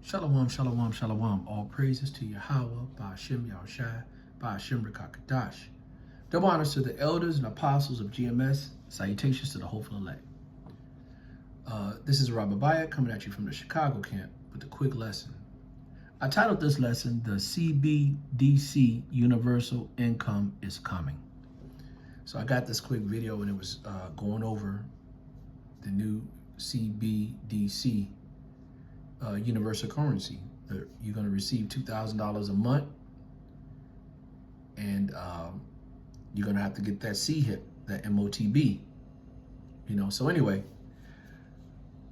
Shalom, shalom, shalom. All praises to Yahweh, Ba'ashem Yahushai, Ba'ashem Rekakadash. Double honors to the elders and apostles of GMS. Salutations to the hopeful elect. This is Rabbi Bayat coming at you from the Chicago camp with a quick lesson. I titled this lesson, The Cbdc Universal Income is Coming. So I got this quick video and it was going over the new Cbdc universal currency. You're going to receive $2,000 a month, and you're going to have to get that CHIP, that MOTB. So anyway,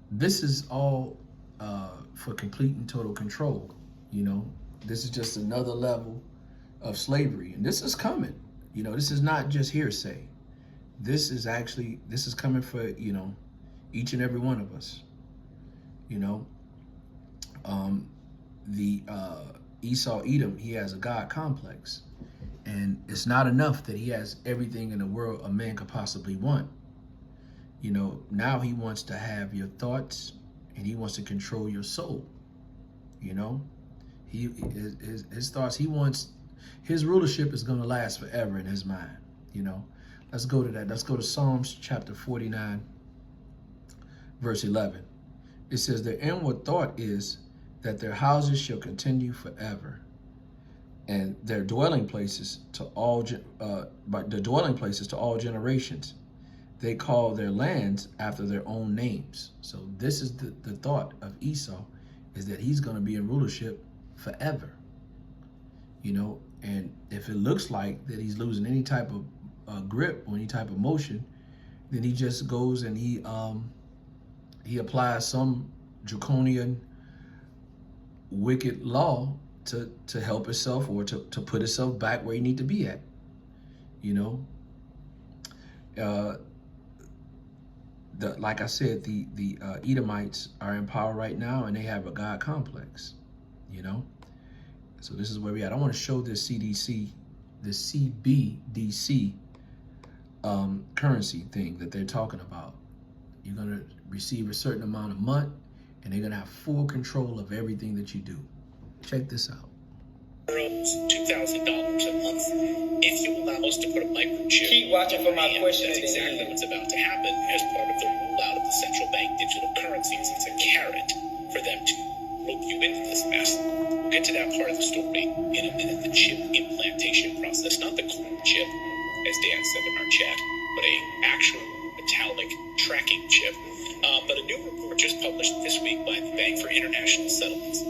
this is all for complete and total control. This is just another level of slavery, and this is coming. This is not just hearsay. This is coming for each and every one of us. The Esau Edom, he has a God complex, and it's not enough that he has everything in the world a man could possibly want. Now he wants to have your thoughts, and he wants to control your soul. His thoughts, he wants, his rulership is going to last forever in his mind. Let's go to that. Let's go to Psalms chapter 49, verse 11. It says, their inward thought is that their houses shall continue forever, and their dwelling places to all generations. They call their lands after their own names. So this is the thought of Esau, is that he's going to be in rulership forever. And if it looks like that he's losing any type of grip or any type of motion, then he just goes and he applies some draconian wicked law to help himself, or to put himself back where he need to be at. Like I said, the Edomites are in power right now, and they have a God complex. So this is where we at. I want to show this CDC, the Cbdc currency thing that they're talking about. You're going to receive a certain amount a month, and they're going to have full control of everything that you do. Check this out. $2,000 a month if you allow us to put a microchip. Keep watching for my question. That's exactly what's about to happen as part of the rollout of the central bank digital currencies. It's a carrot for them to rope you into this mess. We'll get to that part of the story in a minute. The chip implantation process, not the cool chip, as Dan said in our chat, but a actual metallic tracking chip. But a new report just published this week by the Bank for International Settlements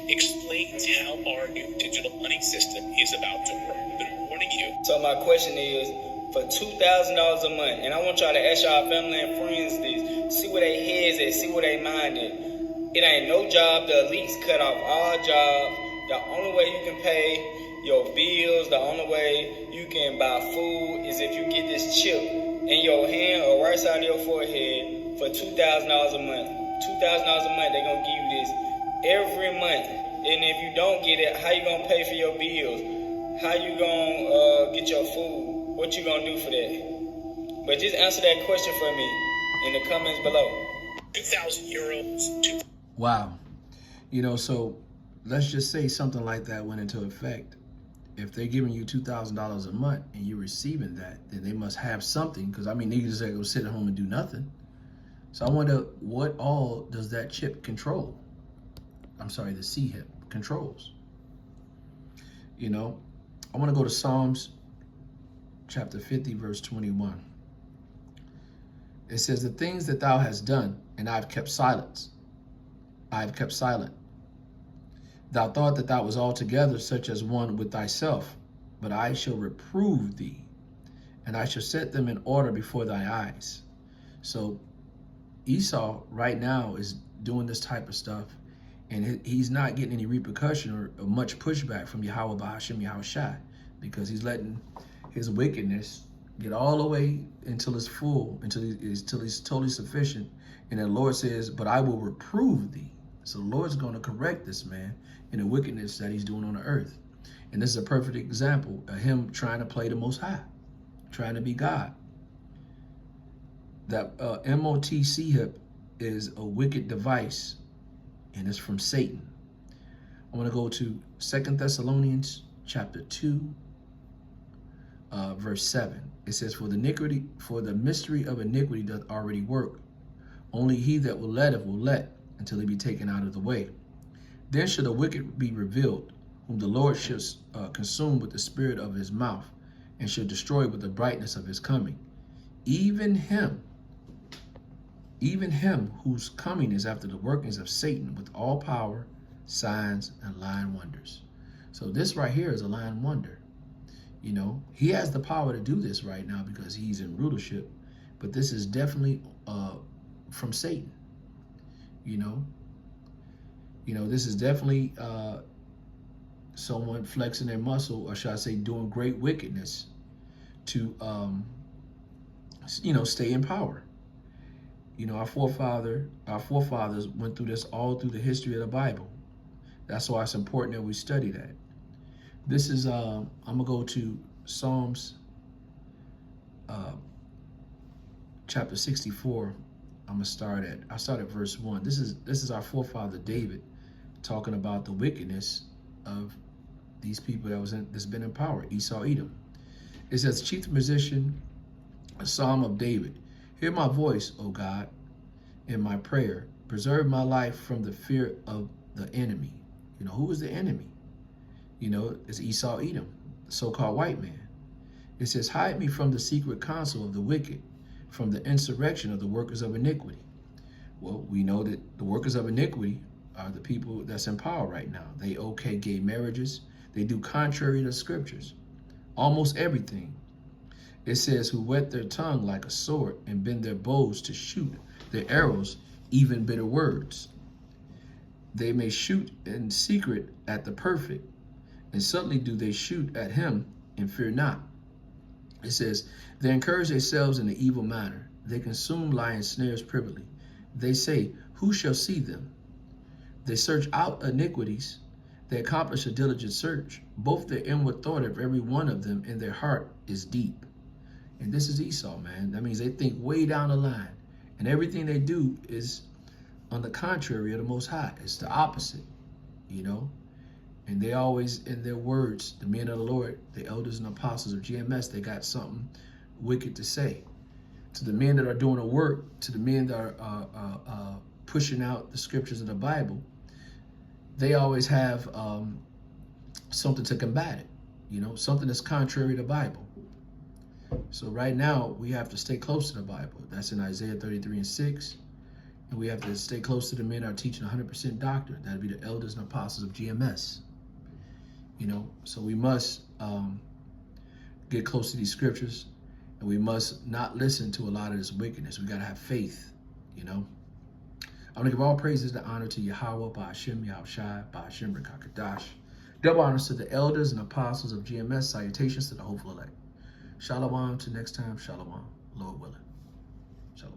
explains how our new digital money system is about to work. We've been warning you. So my question is, for $2,000 a month, and I want y'all to ask y'all family and friends this, see where they heads at, see where they mind at. It ain't no job. The elites cut off all jobs. The only way you can pay your bills, the only way you can buy food is if you get this chip in your hand or right side of your forehead for $2,000 a month. $2,000 a month, they're going to give you this every month. And if you don't get it, how you going to pay for your bills? How you going to get your food? What you going to do for that? But just answer that question for me in the comments below. 2,000 euros. Wow. So let's just say something like that went into effect. If they're giving you $2,000 a month and you're receiving that, then they must have something, because they just go sit at home and do nothing. So I wonder, what all does that chip control? I'm sorry, the CHIP controls. I want to go to Psalms chapter 50, verse 21. It says, the things that thou hast done, and I have kept silence. I have kept silent. Thou thought that thou was altogether such as one with thyself, but I shall reprove thee, and I shall set them in order before thy eyes. So Esau right now is doing this type of stuff, and he's not getting any repercussion or much pushback from Yahweh Ba'ashem Yahushai, because he's letting his wickedness get all the way until it's full, until he's totally sufficient. And the Lord says, but I will reprove thee. So the Lord's going to correct this man in the wickedness that he's doing on the earth. And this is a perfect example of him trying to play the Most High, trying to be God. That MOTC hip is a wicked device, and it's from Satan. I want to go to 2 Thessalonians chapter 2, verse 7. It says, for the mystery of iniquity doth already work. Only he that will let until he be taken out of the way. Then shall the wicked be revealed, whom the Lord shall consume with the spirit of his mouth, and shall destroy with the brightness of his coming. Even him whose coming is after the workings of Satan with all power, signs, and lying wonders. So this right here is a lying wonder. You know, he has the power to do this right now because he's in rulership, but this is definitely from Satan. You know, this is definitely someone flexing their muscle, or should I say doing great wickedness to, stay in power. You know, our forefathers went through this all through the history of the Bible. That's why it's important that we study that. This is, I'm going to go to Psalms chapter 64. I'll start at verse 1. This is our forefather David talking about the wickedness of these people that's been in power, Esau, Edom. It says, chief musician, a psalm of David. Hear my voice, O God, in my prayer. Preserve my life from the fear of the enemy. You know, who is the enemy? You know, it's Esau, Edom, the so-called white man. It says, hide me from the secret counsel of the wicked, from the insurrection of the workers of iniquity. Well, we know that the workers of iniquity are the people that's in power right now. They okay gay marriages. They do contrary to the scriptures. Almost everything. It says, who whet their tongue like a sword and bend their bows to shoot their arrows, even bitter words. They may shoot in secret at the perfect, and suddenly do they shoot at him and fear not. It says, they encourage themselves in the evil manner. They consume lying snares privily. They say, who shall see them? They search out iniquities. They accomplish a diligent search. Both the inward thought of every one of them in their heart is deep. And this is Esau, man. That means they think way down the line. And everything they do is on the contrary of the Most High. It's the opposite, you know. And they always, in their words, the men of the Lord, the elders and apostles of GMS, they got something wicked to say. To the men that are doing the work, to the men that are pushing out the scriptures of the Bible, they always have something to combat it, you know, something that's contrary to the Bible. So right now, we have to stay close to the Bible. That's in Isaiah 33:6. And we have to stay close to the men that are teaching 100% doctrine. That'd be the elders and apostles of GMS. You know, so we must get close to these scriptures, and we must not listen to a lot of this wickedness. We got to have faith, you know. I'm going to give all praises and honor to Yahweh, Ba'ashem, Yahushai, Ba'ashem, Rekakadash. Double honors to the elders and apostles of GMS. Salutations to the hopeful elect. Shalom till next time. Shalom, Lord willing. Shalom.